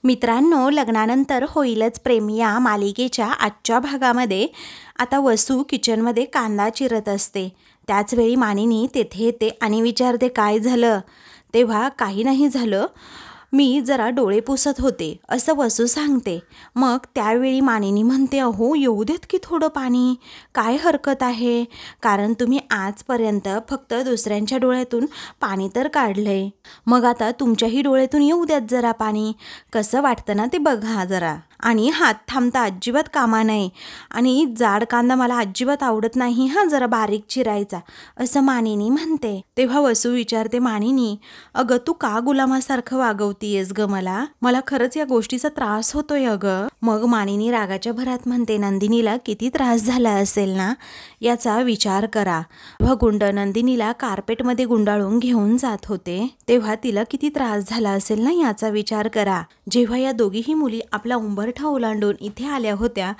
मित्रांनो, लग्नानंतर होईलच प्रेम या मालिकेच्या आजच्या भागामध्ये आता वसू किचनमध्ये कांदा चिरत असते. त्याचवेळी मानिनी तेथे येते आणि विचारते, काय झालं? तेव्हा काही नाही झालं, मी जरा डोळे पुसत होते असं वसू सांगते. मग त्यावेळी मानिनी म्हणते, अहो येऊ देत की थोडं पाणी, काय हरकत आहे, कारण तुम्ही आजपर्यंत फक्त दुसऱ्यांच्या डोळ्यातून पाणी तर काढलंय, मग आता तुमच्याही डोळ्यातून येऊ द्यात जरा पाणी, कसं वाटतं ना ते बघा जरा. आणि हात थांबता अजिबात कामा नाही, आणि जाड कांदा मला अजिबात आवडत नाही हा, जरा बारीक चिरायचा, असं मानिनी म्हणते. तेव्हा वसू विचारते, मानिनी अगं तू का गुलामासारखं वागवतीयेस ग, मला खरंच या गोष्टीचा त्रास होतोय अगं. मग मानिनी रागाच्या भरात म्हणते, नंदिनीला किती त्रास झाला असेल ना याचा विचार करा. तेव्हा गुंड नंदिनीला कार्पेटमध्ये गुंडाळून घेऊन जात होते, तेव्हा तिला किती त्रास झाला असेल ना याचा विचार करा. जेव्हा या दोघीही मुली आपला उंबरठा ओलांडून इथे आल्या होत्या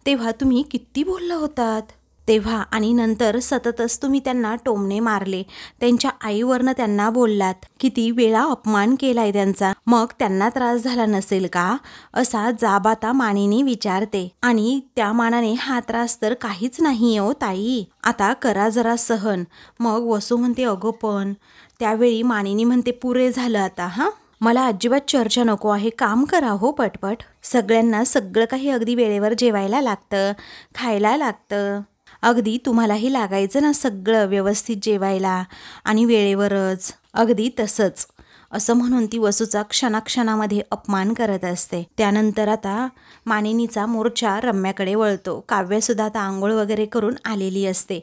तेव्हा तुम्ही किती बोलला होतात तेव्हा, आणि नंतर सततच तुम्ही त्यांना टोमणे मारले, त्यांच्या आईवरनं त्यांना बोललात, किती वेळा अपमान केलाय त्यांचा, मग त्यांना त्रास झाला नसेल का, असा जाब आता मानिनी विचारते. आणि त्या मानाने हा त्रास तर काहीच नाही हो ताई, आता करा जरा सहन. मग वसू म्हणते, अगं पण त्यावेळी मानिनी म्हणते, पुरे झालं आता हा, मला अजिबात चर्चा नको आहे, काम करा हो पटपट. सगळ्यांना सगळं काही अगदी वेळेवर जेवायला लागतं, खायला लागतं, अगदी तुम्हालाही लागायचं ना सगळं व्यवस्थित जेवायला आणि वेळेवरच, अगदी तसंच, असं म्हणून ती वसूचा क्षणाक्षणामध्ये अपमान करत असते. त्यानंतर आता मानिनीचा मोर्चा रम्याकडे वळतो. काव्यसुद्धा आता आंघोळ वगैरे करून आलेली असते,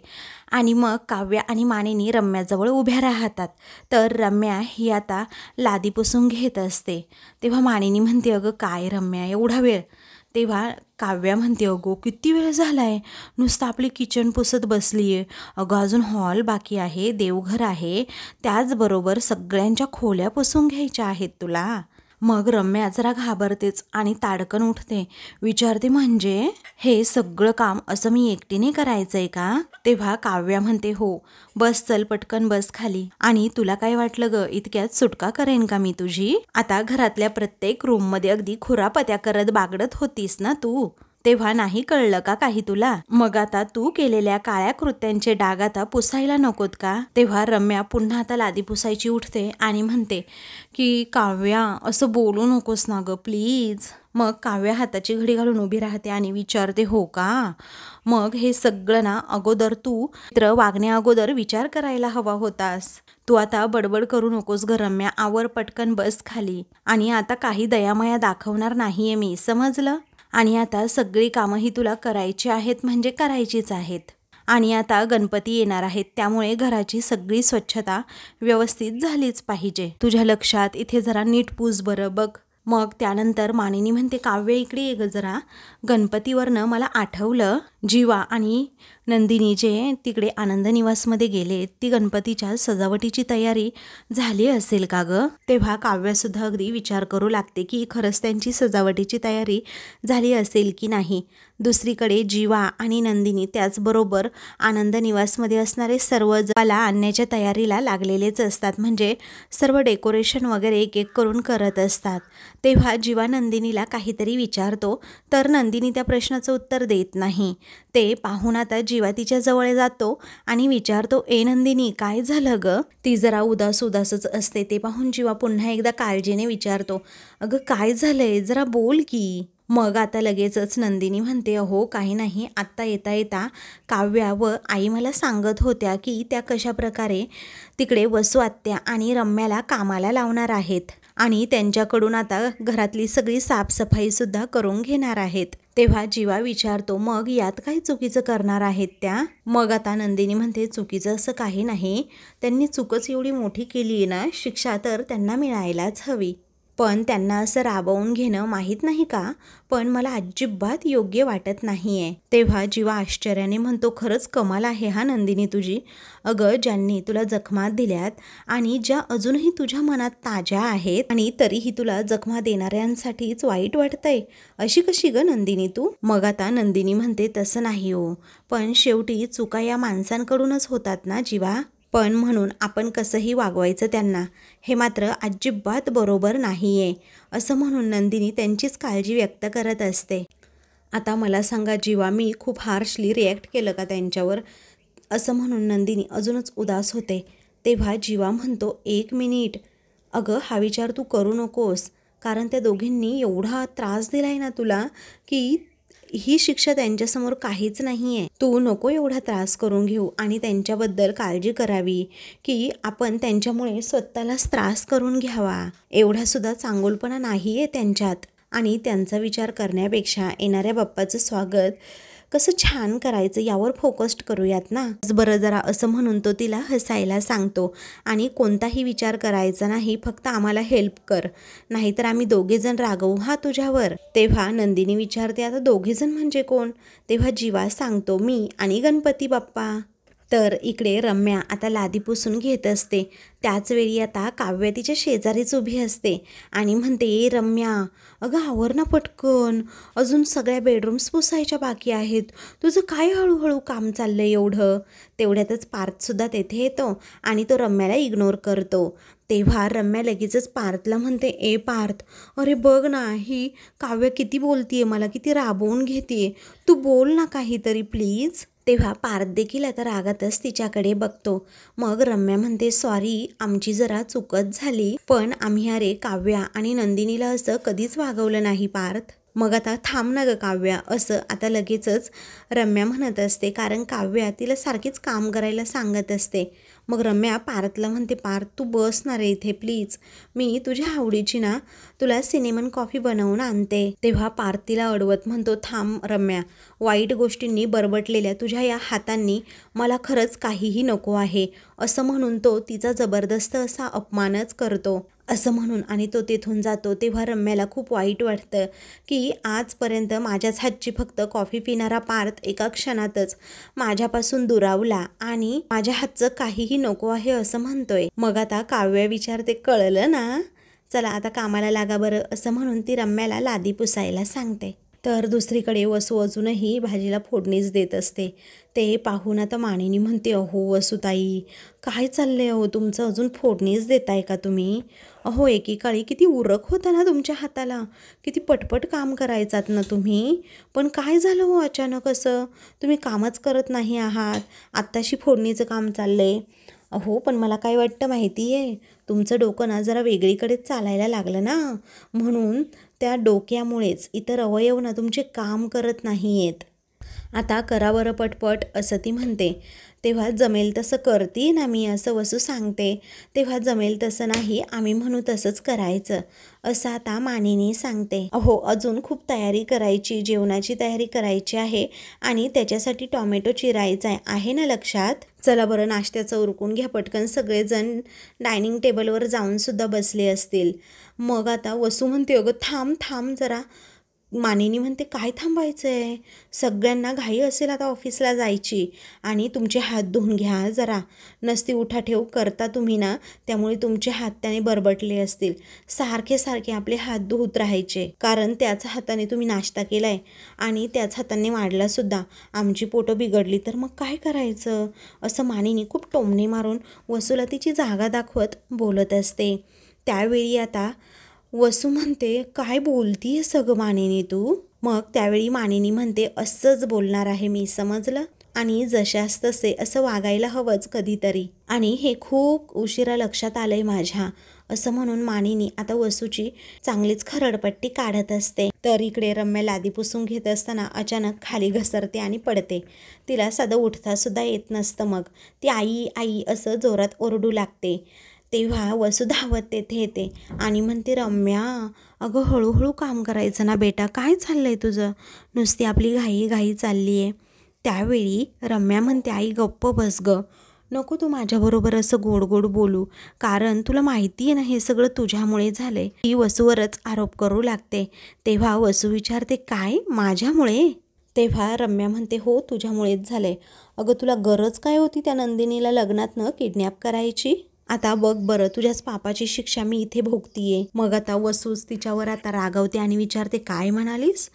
आणि मग काव्य आणि मानिनी रम्याजवळ उभ्या राहतात. तर रम्या ही आता लादी पुसून घेत असते. तेव्हा मानिनी म्हणते, अगं काय रम्या एवढा वेळ? तेव्हा काव्या म्हणते, अगो किती वेळ झालाय, नुसतं आपली किचन पुसत बसली आहे, अगं अजून हॉल बाकी आहे, देवघर आहे, त्याचबरोबर सगळ्यांच्या खोल्या पुसून घ्यायच्या आहेत तुला. मग रम्या जरा घाबरतेच आणि ताडकन उठते, विचारते, म्हणजे हे सगळं काम असं मी एकटीने करायचंय का? तेव्हा काव्या म्हणते, हो बस चल पटकन बस खाली, आणि तुला काय वाटलं ग इतक्यात सुटका करेन का मी तुझी? आता घरातल्या प्रत्येक रूममध्ये अगदी खुरापत्या करत बागडत होतीस ना तू, तेव्हा नाही कळलं का काही तुला? मग आता तू केलेल्या काळ्या कृत्यांचे डाग आता पुसायला नकोत का? तेव्हा रम्या पुन्हा आता लादी पुसायची उठते आणि म्हणते की काव्या असं बोलू नकोस ना ग प्लीज. मग काव्या हाताची घडी घालून उभी राहते आणि विचारते, हो का? मग हे सगळं ना अगोदर तू मित्र वागण्या अगोदर विचार करायला हवा होतास. तू आता बडबड करू नकोस ग रम्या, आवर पटकन बस खाली, आणि आता काही दयामया दाखवणार नाहीये मी, समजलं? आणि आता सगळी कामंही तुला करायची आहेत म्हणजे करायचीच आहेत, आणि आता गणपती येणार आहेत, त्यामुळे घराची सगळी स्वच्छता व्यवस्थित झालीच पाहिजे. तुझ्या लक्षात इथे जरा नीट पूस बरं बघ. मग त्यानंतर मानिनी म्हणते, काव्य इकडे ये ग जरा, गणपतीवरनं मला आठवलं, जीवा आणि नंदिनी जे तिकडे आनंद निवासमध्ये गेले, ती गणपतीच्या सजावटीची तयारी झाली असेल का ग? तेव्हा काव्यसुद्धा अगदी विचार करू लागते की खरंच त्यांची सजावटीची तयारी झाली असेल की नाही. दुसरीकडे जीवा आणि नंदिनी त्याचबरोबर आनंद निवासमध्ये असणारे सर्व जणाला आणण्याच्या तयारीला लागलेलेच असतात, म्हणजे सर्व डेकोरेशन वगैरे एक एक करून करत असतात. तेव्हा जीवा नंदिनीला काहीतरी विचारतो, तर नंदिनी त्या प्रश्नाचं उत्तर देत नाही. ते पाहून आता जीवा तिच्या जवळ जातो आणि विचारतो, ए नंदिनी काय झालं ग? ती जरा उदासच असते. ते पाहून जीवा पुन्हा एकदा काळजीने विचारतो, अगं काय झालंय, जरा बोल की. मग आता लगेचच नंदिनी म्हणते, अहो काही नाही, आत्ता येता येता काव्या व आई मला सांगत होत्या की त्या कशा प्रकारे तिकडे वसू आत्या आणि रम्याला कामाला लावणार आहेत, आणि त्यांच्याकडून आता घरातली सगळी साफसफाईसुद्धा करून घेणार आहेत. तेव्हा जीवा विचारतो, मग यात काही चुकीचं करणार आहेत त्या? मग आता नंदिनी म्हणते, चुकीचं असं काही नाही, त्यांनी चूकच एवढी मोठी केली आहे ना, शिक्षा तर त्यांना मिळायलाच हवी, पण त्यांना असं राबवून घेणं माहीत नाही का, पण मला अजिबात योग्य वाटत नाहीये. तेव्हा जीवा आश्चर्याने म्हणतो, खरंच कमाल आहे हा नंदिनी तुझी, अगं ज्यांनी तुला जखमा दिल्यात आणि ज्या अजूनही तुझ्या मनात ताज्या आहेत, आणि तरीही तुला जखमा देणाऱ्यांसाठीच वाईट वाटतंय, अशी कशी ग नंदिनी तू? मग आता नंदिनी म्हणते, तसं नाही हो, पण शेवटी चुका या माणसांकडूनच होतात ना जीवा, पण म्हणून आपण कसंही वागवायचं त्यांना हे मात्र अजिबात बरोबर नाही आहे, असं म्हणून नंदिनी त्यांचीच काळजी व्यक्त करत असते. आता मला सांगा जीवा, मी खूप हार्शली रिॲक्ट केलं का त्यांच्यावर, असं म्हणून नंदिनी अजूनच उदास होते. तेव्हा जीवा म्हणतो, 1 मिनिट, अगं हा विचार तू करू नकोस, कारण त्या दोघींनी एवढा त्रास दिला आहे ना तुला की ही शिक्षा त्यांच्यासमोर काहीच नाही आहे. तू नको एवढा त्रास करून घेऊ आणि त्यांच्याबद्दल काळजी करावी की आपण त्यांच्यामुळे स्वतःलाच त्रास करून घ्यावा. एवढासुद्धा चांगुलपणा नाही आहे त्यांच्यात. आणि त्यांचा विचार करण्यापेक्षा येणाऱ्या बाप्पाचं स्वागत कसं छान करायचं यावर फोकस्ड करूयात ना. बरं जरा, असं म्हणून तो तिला हसायला सांगतो आणि कोणताही विचार करायचा नाही, फक्त आम्हाला हेल्प कर, नाहीतर आम्ही दोघेजण रागवू हा तुझ्यावर. तेव्हा नंदिनी विचारते, आता दोघेजण म्हणजे कोण? तेव्हा जीवा सांगतो, मी आणि गणपती बाप्पा. तर इकडे रम्या आता लादी पुसून घेत असते. त्याचवेळी आता काव्या तिच्या शेजारीच उभी असते आणि म्हणते, ए रम्या, अगं आवर ना पटकन, अजून सगळ्या बेडरूम्स पुसायच्या बाकी आहेत, तुझं काय हळूहळू काम चाललं एवढं. तेवढ्यातच पार्थसुद्धा तेथे येतो आणि तो रम्याला इग्नोर करतो. तेव्हा रम्या लगेचच पार्थला म्हणते, ए पार्थ, अरे बघ ना, ही काव्य किती बोलतीये, मला किती राबवून घेते, तू बोल ना काहीतरी प्लीज. तेव्हा पार्थ देखील आता रागातच तिच्याकडे बघतो. मग रम्या म्हणते, सॉरी, आमची जरा चुकच झाली, पण आम्ही अरे काव्या आणि नंदिनीला असं कधीच वागवलं नाही पार्थ. मग आता थांब ना ग काव्या, असं आता लगेचच रम्या म्हणत असते, कारण काव्या तिला सारखीच काम करायला सांगत असते. मग रम्या पार्थला म्हणते, पार्थ तू बस ना रे इथे प्लीज, मी तुझ्या आवडीची ना तुला सिनेमन कॉफी बनवून आणते. तेव्हा पार्थ तिला अडवत म्हणतो, थांब रम्या, वाईट गोष्टींनी बरबटलेल्या तुझ्या या हातांनी मला खरंच काहीही नको आहे, असं म्हणून तो तिचा जबरदस्त असा अपमानच करतो. असं म्हणून आणि तो तेथून जातो. तेव्हा रम्याला खूप वाईट वाटतं की आजपर्यंत माझ्याच हातची फक्त कॉफी पिणारा पार्थ एका क्षणातच माझ्यापासून दुरावला आणि माझ्या हातचं काहीही नको आहे असं म्हणतोय. मग आता काव्य विचारते, कळलं ना, चला आता कामाला लागा बरं, असं म्हणून ती रम्याला लादी पुसायला सांगते. तर दुसरीकडे वसू अजूनही भाजीला फोडणीच देत असते. ते पाहून आता मानिनी म्हणते, अहो वसुताई, काय चाललंय अहो तुमचं, अजून फोडणीच देताय का तुम्ही? अहो एकेकाळी किती उरक होता ना तुमच्या हाताला, किती पटपट काम करायचात ना तुम्ही, पण काय झालं हो अचानक असं, तुम्ही कामच करत नाही आहात, आत्ताशी फोडणीचं काम चाललंय. अहो पण मला काय वाटतं माहिती आहे, तुमचं डोकं ना जरा वेगळीकडेच चालायला लागलं ना, म्हणून त्या डोक्यामुळेच इतर अवयव ना तुमचे काम करत नाही आहेत. आता करा बरं पटपट, असं ती म्हणते. तेव्हा जमेल तसं करते ना मी, असं वसू सांगते. तेव्हा जमेल तसं नाही, आम्ही म्हणू तसंच करायचं, असं आता मानिनी सांगते. अहो अजून खूप तयारी करायची, जेवणाची तयारी करायची आहे आणि त्याच्यासाठी टॉमॅटो चिरायचा आहे ना लक्षात. चला बरं नाश्त्याचं उरकून घ्या पटकन. सगळेजण डायनिंग टेबलवर जाऊन सुद्धा बसले असतील. मग आता वसू म्हणते, अगं थांब थांब जरा. मानिनी म्हणते, काय थांबायचं आहे, सगळ्यांना घाई असेल आता ऑफिसला जायची, आणि तुमचे हात धुवून घ्या जरा, नसती उठाठेव करता तुम्ही ना, त्यामुळे तुमचे हात त्याने बरबटले असतील. सारखे सारखे आपले हात धुवत राहायचे, कारण त्याच हाताने तुम्ही नाश्ता केला आहे आणि त्याच हाताने वाढलासुद्धा. आमची पोटं बिघडली तर मग काय करायचं, असं मानिनी खूप टोमणे मारून वसूला तिची जागा दाखवत बोलत असते. त्यावेळी आता वसू म्हणते, काय बोलतीये सगळं मानिनी तू. मग त्यावेळी मानिनी म्हणते, असंच बोलणार आहे मी, समजलं, आणि जशास तसे असं वागायला हवंच कधीतरी, आणि हे खूप उशिरा लक्षात आलंय माझ्या, असं म्हणून मानिनी आता वसूची चांगलीच खरडपट्टी काढत असते. तर इकडे रम्या लादी पुसून घेत असताना अचानक खाली घसरते आणि पडते. तिला साधं उठतासुद्धा येत नसतं. मग ती आई आई असं जोरात ओरडू लागते. तेव्हा वसू धावत तेथे येते आणि म्हणते, रम्या, अगं हळूहळू काम करायचं ना बेटा, काय चाललंय तुझं, नुसती आपली घाई घाई चालली आहे. त्यावेळी रम्या म्हणते, आई गप्प बस ग, नको तू माझ्याबरोबर असं गोड गोड बोलू, कारण तुला माहिती आहे ना हे सगळं तुझ्यामुळे झालंय. ही वसूवरच आरोप करू लागते. तेव्हा वसू विचारते, काय माझ्यामुळे? तेव्हा रम्या म्हणते, हो तुझ्यामुळेच झालंय. अगं तुला गरज काय होती त्या नंदिनीला लग्नातनं किडनॅप करायची? आता बघ बरं, तुझ्याच पापाची शिक्षा मी इथे भोगतीये. मग आता वसूच तिच्यावर आता रागवते आणि विचारते, काय म्हणालीस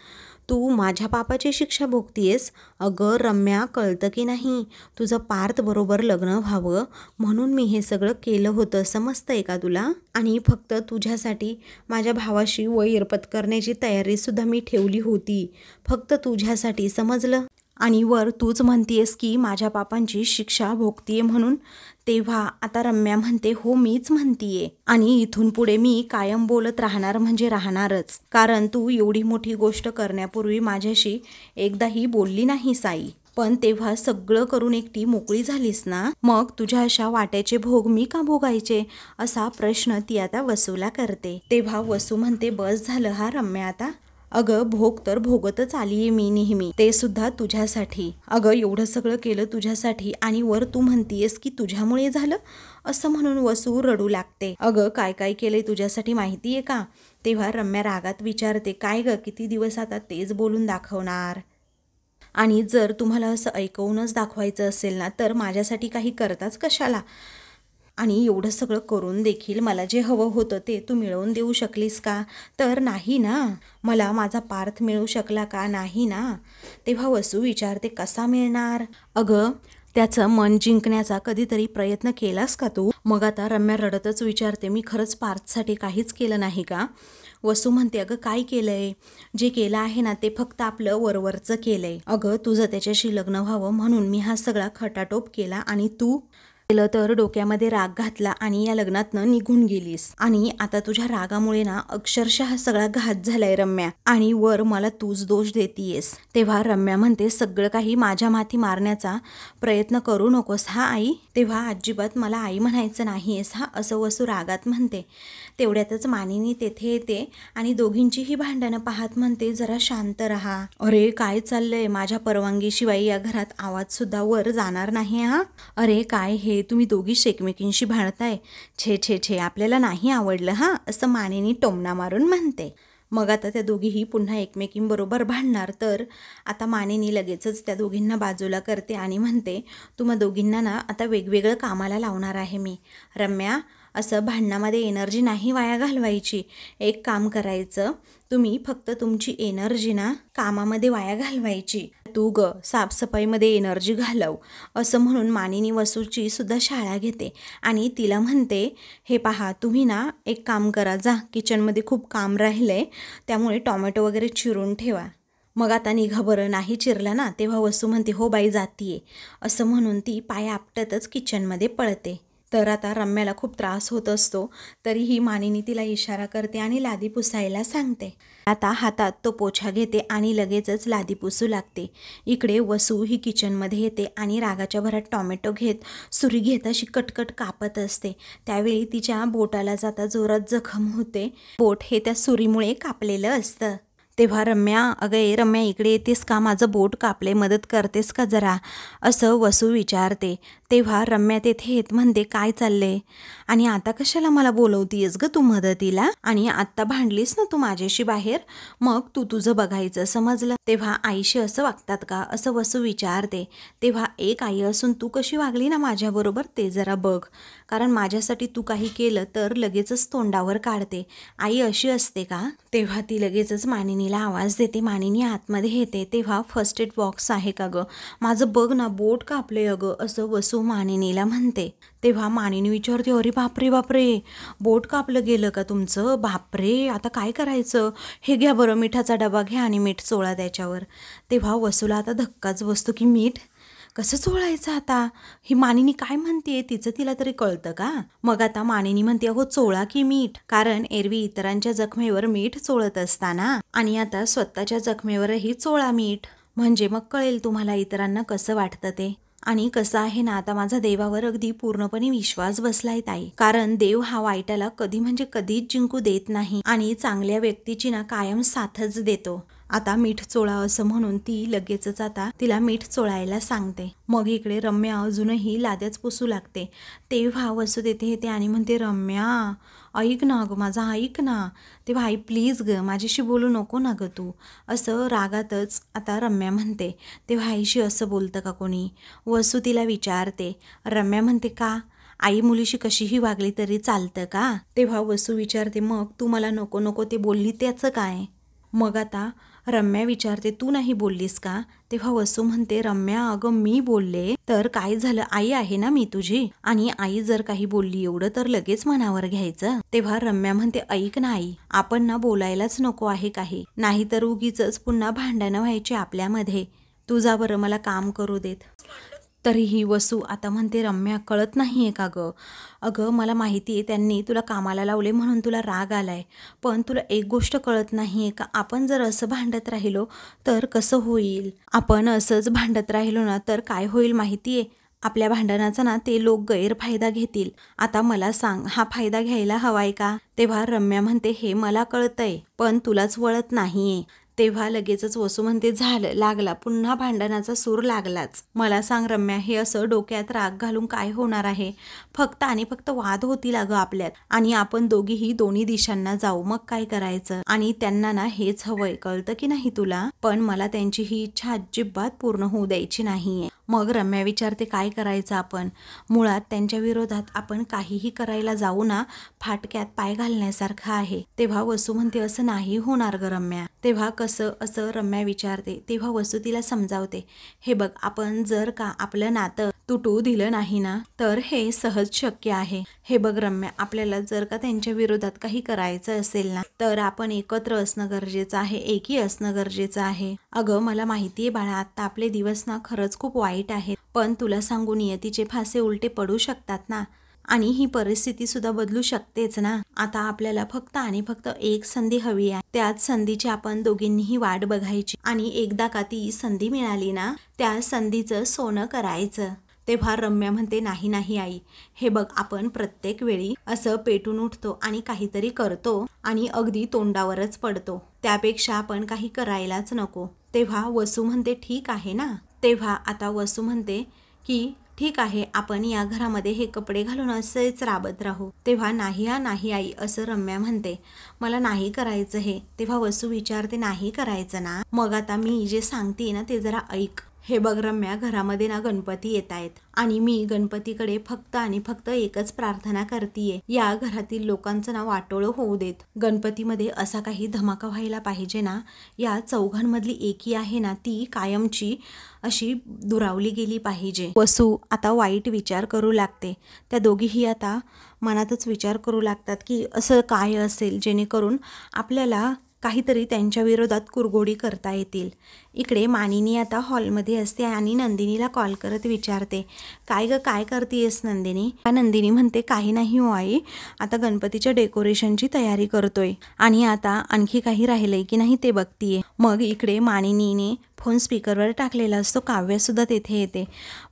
तू माझ्या पापाची शिक्षा भोगतीयस? अगं रम्या, कळतं की नाही, तुझं पार्थ बरोबर लग्न व्हावं म्हणून मी हे सगळं केलं होतं, समजतंय का तुला? आणि फक्त तुझ्यासाठी माझ्या भावाशी वैर पत्करण्याची तयारीसुद्धा मी ठेवली होती, फक्त तुझ्यासाठी, समजलं? आणि वर तूच म्हणतीयस की माझ्या पापांची शिक्षा भोगतीये म्हणून. तेव्हा आता रम्या म्हणते, हो मीच म्हणतीये, आणि इथून पुढे मी कायम बोलत राहणार म्हणजे राहणारच, कारण तू एवढी मोठी गोष्ट करण्यापूर्वी माझ्याशी एकदाही बोलली नाहीस आई. पण तेव्हा सगळं करून एकटी मोकळी झालीस ना, मग तुझ्या अशा वाट्याचे भोग मी का भोगायचे, असा प्रश्न ती आता वसूला करते. तेव्हा वसू म्हणते, बस झालं हा रम्या आता. अगं भोग तर भोगतच आलीये मी नेहमी, ते सुद्धा तुझ्यासाठी. अगं एवढं सगळं केलं तुझ्यासाठी आणि वर तू म्हणतीयस की तुझ्यामुळे झालं, असं म्हणून वसू रडू लागते. अगं काय काय केलंय तुझ्यासाठी माहितीये का? तेव्हा रम्या रागात विचारते, काय ग, किती दिवस आता तेच बोलून दाखवणार? आणि जर तुम्हाला असं ऐकवूनच दाखवायचं असेल ना, तर माझ्यासाठी काही करताच कशाला? आणि एवढं सगळं करून देखील मला जे हवं होतं ते तू मिळवून देऊ शकलीस का? तर नाही ना. मला माझा पार्थ मिळू शकला का? नाही ना. तेव्हा वसू विचारते, कसा मिळणार? अगं त्याचं मन जिंकण्याचा कधीतरी प्रयत्न केलास का तू? मग आता रम्या रडतच विचारते, मी खरंच पार्थसाठी काहीच केलं नाही का? वसू म्हणते, अगं काय केलंय? जे केलं आहे ना ते फक्त आपलं वरवरचं केलंय. अगं तुझं त्याच्याशी लग्न व्हावं म्हणून मी हा सगळा खटाटोप केला, आणि तू केलं तर डोक्यामध्ये राग घातला आणि या लग्नातनं निघून गेलीस. आणि आता तुझ्या रागामुळे ना अक्षरशः हा सगळा घात झालाय रम्या, आणि वर मला तूच दोष देतीयस. तेव्हा रम्या म्हणते, सगळं काही माझ्या माथी मारण्याचा प्रयत्न करू नकोस हा आई. तेव्हा अजिबात मला आई म्हणायचं नाहीयेस हा, असं वसू रागात म्हणते. तेवढ्यातच मानिनी तेथे येते आणि दोघींचीही भांडणं पाहत म्हणते, जरा शांत राहा. अरे काय चाललंय? माझ्या परवानगीशिवाय या घरात आवाज सुद्धा वर जाणार नाही हा. अरे काय हे, तुम्ही दोघी एकमेकींशी भांडताय? छे छे छे, आपल्याला नाही आवडलं हा, असं मानिनी टोमणा मारून म्हणते. मग आता त्या दोघीही पुन्हा एकमेकींबरोबर भांडणार, तर आता मानिनी लगेचच त्या दोघींना बाजूला करते आणि म्हणते, तुम्हा दोघींना ना आता वेगवेगळं कामाला लावणार आहे मी. रम्या, असं भांडणामध्ये एनर्जी नाही वाया घालवायची. एक काम करायचं, तुम्ही फक्त तुमची एनर्जी ना कामामध्ये वाया घालवायची. तू ग साफसफाईमध्ये एनर्जी घालव, असं म्हणून मानिनी वसूची सुद्धा शाळा घेते आणि तिला म्हणते, हे पहा तुम्ही ना एक काम करा, जा किचनमध्ये खूप काम राहिलंय, त्यामुळे टोमॅटो वगैरे चिरून ठेवा. मग आता निघा बरं. नाही चिरला ना. तेव्हा वसू म्हणते, हो बाई जातीये, असं म्हणून ती पाय आपटतच किचनमध्ये पळते. तर आता रम्याला खूप त्रास होत असतो, तरीही मानिनी तिला इशारा करते आणि लादी पुसायला सांगते. आता हातात तो पोछा घेते आणि लगेचच लादी पुसू लागते. इकडे वसू ही किचनमध्ये येते आणि रागाच्या भरात टोमॅटो घेत सुरी घेत अशी कटकट कापत असते. त्यावेळी तिच्या बोटाला जाता जोरात जखम होते. बोट हे त्या सुरीमुळे कापलेलं असतं. तेव्हा रम्या, अगं रम्या इकडे येतेस का? माझं बोट कापले, मदत करतेस का जरा, असं वसू विचारते. तेव्हा रम्या तेथे येत म्हणते, काय चाललंय आणि आता कशाला मला बोलवतीयस ग तू मदतीला? आणि आत्ता भांडलीस ना तू माझ्याशी बाहेर, मग तू तुझं बघायचं, समजलं? तेव्हा आईशी असं वागतात का, असं वसू विचारते. तेव्हा एक आई असून तू कशी वागली ना माझ्याबरोबर ते जरा बघ, कारण माझ्यासाठी तू काही केलं तर लगेचच तोंडावर काढते. आई अशी असते का? तेव्हा ती लगेचच मानिनीला आवाज देते. मानिनी आतमध्ये येते. तेव्हा फर्स्ट एड बॉक्स आहे का ग? माझं बघ ना, बोट कापले अगं, असं वसू मानिनीला म्हणते. तेव्हा मानिनी विचारते, अरे बापरे बापरे, बोट कापलं गेलं का तुमचं? बापरे, आता काय करायचं? हे घ्या बरं, मिठाचा डबा घ्या आणि मीठ चोळा त्याच्यावर. तेव्हा वसूला आता धक्काच बसतो की मीठ कसं चोळायचं आता? ही मानिनी काय म्हणते, तिचं तिला तरी कळतं का? मग आता मानिनी म्हणते, अहो चोळा की मीठ, कारण एरवी इतरांच्या जखमेवर मीठ चोळत असताना आणि आता स्वतःच्या जखमेवरही चोळा मीठ, म्हणजे मग कळेल तुम्हाला इतरांना कसं वाटतं ते. आणि कसं आहे ना, आता माझा देवावर अगदी पूर्णपणे विश्वास बसलाय ताई, कारण देव हा वाईटाला कधी म्हणजे कधीच जिंकू देत नाही आणि चांगल्या व्यक्तीची ना कायम साथच देतो. आता मीठ चोळा असं म्हणून ती लगेचच आता तिला मीठ चोळायला सांगते. मग इकडे रम्या अजूनही लाद्याच पुसू लागते. तेव्हा वसू देते येते आणि म्हणते, रम्या ऐक ना गं, माझा ऐक ना. तेव्हा आई प्लीज ग, माझ्याशी बोलू नको ना ग तू, असं रागातच आता रम्या म्हणते. तेव्हा आईशी असं बोलतं का कोणी? वसू तिला विचारते. रम्या म्हणते, का आई मुलीशी कशीही वागली तरी चालतं का? तेव्हा वसू विचारते, मग तू मला नको नको ते बोलली त्याचं काय? मग आता रम्या विचारते तू नाही बोललीस का? तेव्हा वसू म्हणते रम्या अगं मी बोलले तर काय झालं, आई आहे ना मी तुझी, आणि आई जर काही बोलली एवढं तर लगेच मनावर घ्यायचं. तेव्हा रम्या म्हणते ऐक ना आई, आपण ना बोलायलाच नको आहे काही, नाहीतर उगीच पुन्हा भांडणं व्हायची आपल्यामध्ये. तू जा बरं मला काम करू देत. तरीही वसू आता म्हणते रम्या कळत नाहीये का गं? अगं मला माहिती आहे त्यांनी तुला कामाला लावले म्हणून तुला राग आलाय, पण तुला एक गोष्ट कळत नाहीये का, आपण जर असं भांडत राहिलो तर कसं होईल? आपण असंच भांडत राहिलो ना तर काय होईल माहितीये? आपल्या भांडणाचा ना ते लोक गैरफायदा घेतील. आता मला सांग हा फायदा घ्यायला हवाय का? तेव्हा रम्या म्हणते हे मला कळतंय पण तुलाच वळत नाहीये. तेव्हा लगेचच वसू म्हणते झालं, लागला पुन्हा भांडणाचा सूर लागलाच. मला सांग रम्या हे असं डोक्यात राग घालून काय होणार आहे? फक्त आणि फक्त वाद होतील अगं आपल्यात, आणि आपण दोघीही दोन्ही दिशांना जाऊ, मग काय करायचं? आणि त्यांना ना हेच हवंय, कळतं की नाही तुला? पण मला त्यांची ही इच्छा अजिबात पूर्ण होऊ द्यायची नाहीये. मग रम्या विचारते काय करायचं आपण? मुळात त्यांच्या विरोधात आपण काहीही करायला जाऊ ना फाटक्यात पाय घालण्यासारखं आहे. तेव्हा वसू म्हणते असं नाही होणार ग रम्या. तेव्हा कसं असं रम्या विचारते. तेव्हा वसू तिला समजावते, हे बघ आपण जर का आपलं नातं तुटू दिलं नाही ना तर हे सहज शक्य आहे. हे बघ रम्या, आपल्याला जर का त्यांच्या विरोधात काही करायचं असेल ना तर आपण एकत्र असणं गरजेचं आहे, एकी असणं गरजेचं आहे. अगं मला माहितीये बाळा आता आपले दिवस ना खरंच खूप वाईट आहेत, पण तुला सांगू नियतीचे फासे उलटे पडू शकतात ना, आणि ही परिस्थिती सुद्धा बदलू शकतेच ना. आता आपल्याला फक्त आणि फक्त एक संधी हवी आहे, त्याच संधीची आपण दोघींनीही वाट बघायची, आणि एकदा का ती संधी मिळाली ना त्या संधीचं सोनं करायचं. तेव्हा रम्या म्हणते नाही नाही आई, हे बघ आपण प्रत्येक वेळी असं पेटून उठतो आणि काहीतरी करतो आणि अगदी तोंडावरच पडतो, त्यापेक्षा आपण काही करायलाच नको. तेव्हा वसू म्हणते ठीक आहे ना. तेव्हा आता वसू म्हणते की ठीक आहे आपण या घरामध्ये हे कपडे घालून असेच राबत राहू. तेव्हा नाही हा नाही आई असं रम्या म्हणते, मला नाही करायचं हे. तेव्हा वसू विचारते नाही करायचं ना, मग आता मी जे सांगते ना ते जरा ऐक. हे बघ रम्या, घरामध्ये ना गणपती येत आहेत आणि मी गणपतीकडे फक्त आणि फक्त एकच प्रार्थना करतीये, या घरातील लोकांचं ना वाटोळं होऊ देत. गणपतीमध्ये असा काही धमाका व्हायला पाहिजे ना, या चौघांमधली एकी आहे ना ती कायमची अशी दुरावली गेली पाहिजे. वसू आता वाईट विचार करू लागते. त्या दोघीही आता मनातच विचार करू लागतात की असं काय असेल जेणेकरून आपल्याला काहीतरी त्यांच्या विरोधात कुरघोडी करता येतील. इकडे मानिनी आता हॉलमध्ये असते आणि नंदिनीला कॉल करत विचारते, काय ग काय करतेयस नंदिनी? नंदिनी म्हणते काही नाही हो आई, आता गणपतीच्या डेकोरेशनची तयारी करतोय आणि आता आणखी काही राहिलंय की नाही ते बघतीये. मग इकडे मानिनीने फोन स्पीकरवर टाकलेला असतो, काव्यसुद्धा तेथे येते.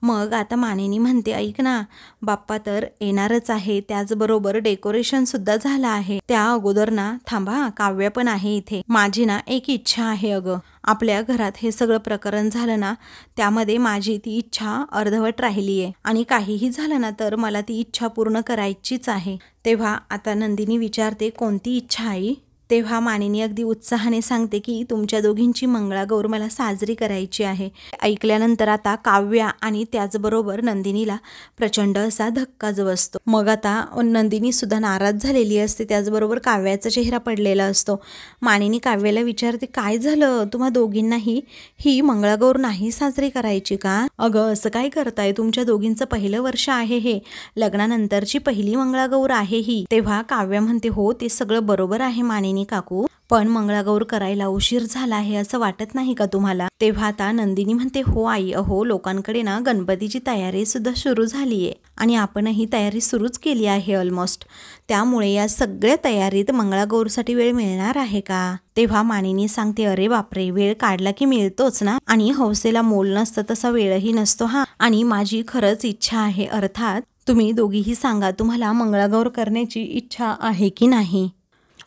मग आता मानिनी म्हणते ऐक ना, बाप्पा तर येणारच आहे, त्याचबरोबर डेकोरेशनसुद्धा झालं आहे, त्या अगोदर ना थांबा काव्य पण आहे इथे. माझी ना एक इच्छा आहे अगं, आपल्या घरात हे सगळं प्रकरण झालं ना त्यामध्ये माझी ती इच्छा अर्धवट राहिली आहे आणि काहीही झालं ना तर मला ती इच्छा पूर्ण करायचीच आहे. तेव्हा आता नंदिनी विचारते कोणती इच्छा आई? तेव्हा मानिनी अगदी उत्साहाने सांगते की तुमच्या दोघींची मंगळागौर मला साजरी करायची आहे. ऐकल्यानंतर आता काव्या आणि त्याचबरोबर नंदिनीला प्रचंड असा धक्काच बसतो. मग आता नंदिनी सुद्धा नाराज झालेली असते, त्याचबरोबर काव्याचा चेहरा पडलेला असतो. मानिनी काव्याला विचारते काय झालं, तुम्हा दोघींनाही ही मंगळागौर नाही साजरी करायची का? अगं असं काय करताय, तुमच्या दोघींचं पहिलं वर्ष आहे, हे लग्नानंतरची पहिली मंगळागौर आहे ही. तेव्हा काव्या म्हणते हो ते सगळं बरोबर आहे मानिनी काकू, पण मंगळागौर करायला उशीर झाला आहे असं वाटत नाही का तुम्हाला? तेव्हा आता नंदिनी म्हणते हो आई, अहो लोकांकडे ना गणपतीची तयारी सुद्धा सुरू झालीये आणि आपणही तयारी सुरूच केली आहे ऑलमोस्ट, त्यामुळे या सगळ्या तयारीत मंगळागौरसाठी वेळ मिळणार आहे का? तेव्हा मानिनी सांगते अरे बापरे, वेळ काढला की मिळतोच ना, आणि हौसेला मोल नसतं तसा वेळही नसतो हा, आणि माझी खरंच इच्छा आहे, अर्थात तुम्ही दोघीही सांगा तुम्हाला मंगळागौर करण्याची इच्छा आहे की नाही?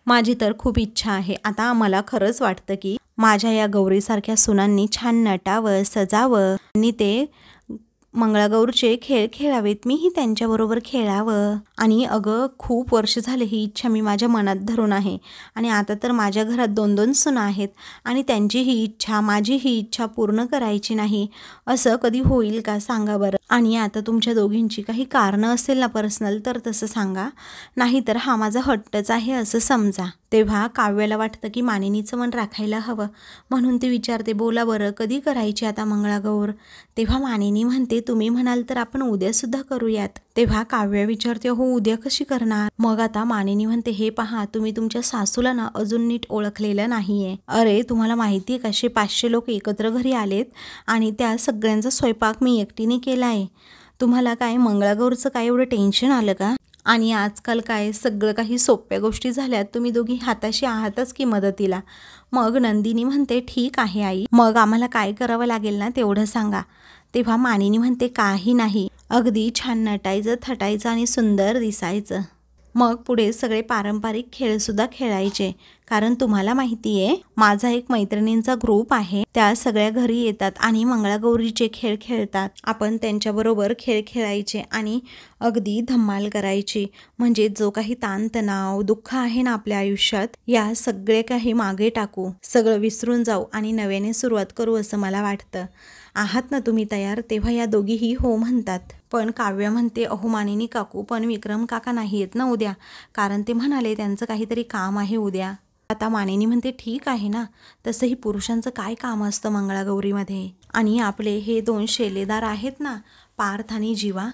माझी तर खूप इच्छा आहे. आता मला खरंच वाटतं की माझ्या या गौरीसारख्या सुनांनी छान नटावं, सजावं आणि ते मंगळागौरचे खेळ खेळावेत, मीही त्यांच्याबरोबर खेळावं. आणि अगं खूप वर्ष झाले ही इच्छा मी माझ्या मनात धरून आहे, आणि आता तर माझ्या घरात 2-2 सुना आहेत आणि त्यांची ही इच्छा माझी ही इच्छा पूर्ण करायची नाही असं कधी होईल का सांगा बरं? आणि आता तुमच्या दोघींची काही कारणं असेल ना पर्सनल तर तसं सांगा, नाहीतर हा माझा हट्टच आहे असं समजा. तेव्हा काव्याला वाटतं की मानिनीचं मन राखायला हवं, म्हणून ती विचारते, बोला बरं कधी करायची आता मंगळागौर? तेव्हा मानिनी म्हणते, तुम्ही म्हणाल तर आपण उद्यासुद्धा करूयात. तेव्हा काव्या विचारते, हो उद्या कशी करणार? मग आता मानिनी म्हणते, हे पहा तुम्ही तुमच्या सासूला ना अजून नीट ओळखलेलं नाहीये. अरे तुम्हाला माहिती आहे कसे 500 लोक एकत्र घरी आलेत आणि त्या सगळ्यांचा स्वयंपाक मी एकटीने केलाय. तुम्हाला काय मंगळागौरचं काय एवढं टेन्शन आलं का? आणि आजकाल काय सगळं काही सोप्या गोष्टी झाल्यात, तुम्ही दोघी हाताशी आहातच की मदतीला. मग नंदिनी म्हणते, ठीक आहे आई, मग आम्हाला काय करावं लागेल ना तेवढं सांगा. तेव्हा मानिनी म्हणते, काही नाही, अगदी छान नटायचं, थटायचं आणि सुंदर दिसायचं. मग पुढे सगळे पारंपरिक खेळसुद्धा खेळायचे, कारण तुम्हाला माहिती आहे माझा एक मैत्रिणींचा ग्रुप आहे, त्या सगळ्या घरी येतात आणि मंगळागौरीचे खेळ खेळतात. आपण त्यांच्याबरोबर खेळ खेळायचे आणि अगदी धम्माल करायची. म्हणजे जो काही ताणतणाव दुःख आहे ना आपल्या आयुष्यात, या सगळे काही मागे टाकू, सगळं विसरून जाऊ आणि नव्याने सुरुवात करू असं मला वाटतं. आहात ना तुम्ही तयार? तेव्हा या दोघीही हो म्हणतात. पण काव्या म्हणते, अहो मानिनी काकू, पण विक्रम काका नाही येत ना उद्या, कारण ते म्हणाले त्यांचं काहीतरी काम आहे उद्या. आता मानिनी म्हणते, ठीक आहे ना, तसंही पुरुषांचं काय काम असतं मंगळागौरीमध्ये? आणि आपले हे 2 शेलेदार आहेत ना, पार्थ आणि जीवा,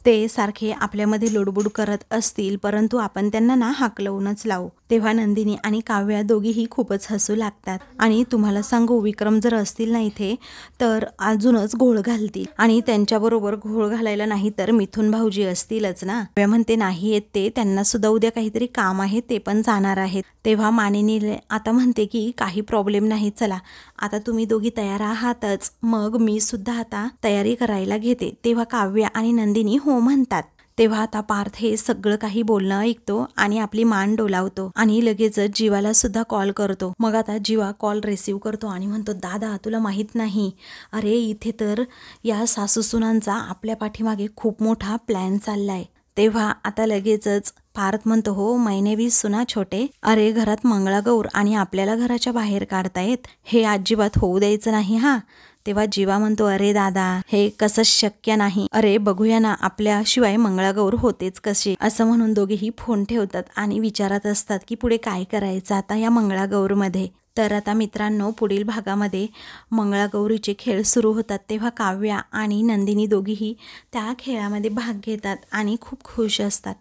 ते सारखे आपल्यामध्ये लुडबुड करत असतील, परंतु आपण त्यांना ना हाकलवूनच लावू. तेव्हा नंदिनी आणि काव्या दोघीही खूपच हसू लागतात. आणि तुम्हाला सांगू, विक्रम जर असतील ना इथे तर अजूनच घोळ घालतील, आणि त्यांच्याबरोबर घोळ घालायला नाही तर मिथुन भाऊजी असतीलच ना. काव्या म्हणते, नाही येत ते, त्यांना सुद्धा उद्या काहीतरी काम आहे, ते पण जाणार आहेत. तेव्हा मानिनी आता म्हणते की काही प्रॉब्लेम नाही, चला आता तुम्ही दोघी तयार आहातच, मग मी सुद्धा आता तयारी करायला घेते. तेव्हा काव्या आणि नंदिनी हो म्हणतात. तेव्हा आता पार्थ हे सगळं काही बोलणं ऐकतो आणि आपली मान डोलावतो आणि लगेचच जीवाला सुद्धा कॉल करतो. मग आता जीवा कॉल रिसीव करतो आणि म्हणतो, दादा तुला माहीत नाही, अरे इथे तर या सासूसुनांचा आपल्या पाठीमागे खूप मोठा प्लॅन चाललाय. तेव्हा आता लगेचच पार्थ म्हणतो, हो मैंने भी सुना छोटे, अरे घरात मंगळागौर आणि आपल्याला घराच्या बाहेर काढतायत, हे अजिबात होऊ द्यायचं नाही हा. तेव्हा जीवा म्हणतो, अरे दादा हे कसं शक्य नाही, अरे बघूया ना आपल्याशिवाय मंगळागौर होतेच कशी. असं म्हणून दोघेही फोन ठेवतात आणि विचारत असतात की पुढे काय करायचं आता या मंगळागौरमध्ये. तर आता मित्रांनो, पुढील भागामध्ये मंगळागौरीचे खेळ सुरू होतात. तेव्हा काव्या आणि नंदिनी दोघीही त्या खेळामध्ये भाग घेतात आणि खूप खुश असतात.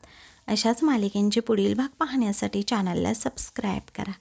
अशाच मालिकेंचे पुढील भाग पाहण्यासाठी चॅनलला सबस्क्राईब करा.